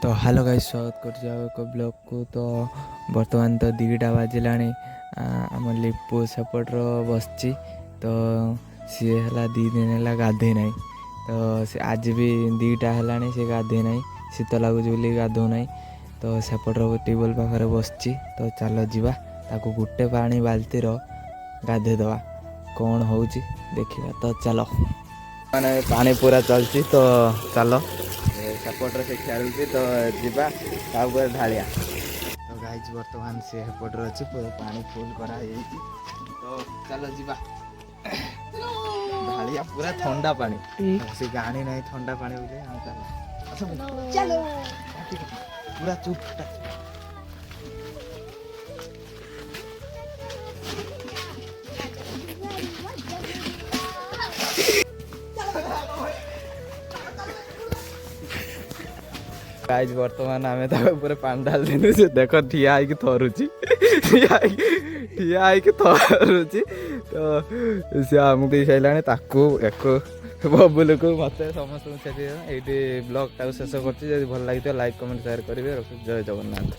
तो hello guys स्वागत कर एक ब्लॉग को। तो बर्तमान तो 2टा बाजिला आम लिपु सेपटर बसची। तो सी है 2 दिन है गाधे ना। तो से आज भी 2टा है सी गाधे ना, शीत लगुच बोली गाधो ना। तो सेपटर ट्यूबवेल पाखे बसची। तो चलो जीवा ताको गोटे पानी बाल्टी गाधे दवा कौन हो देखा। तो चलो माने पानी पूरा चलती। तो चलो सेपटर से खेलती। तो जीवा ढालिया। तो गाइज बर्तमान से सेपटर अच्छी पूरा पानी फुल करा। तो चलो जीवा ढालिया पूरा ठंडा पानी से गाणी नहीं ठंडा पानी बोले चलो पूरा चुप। गाइज बर्तमान आम पूरे पानी डाल देनु से देख ठिया है थरुची ठिया है थरुची। तो सी आमको दे सारे ताकू एक बबुल को मत समस्त ये ब्लॉग टाक शेष कर। भल लगी लाइक कमेंट शेयर करेंगे। जय जगन्नाथ।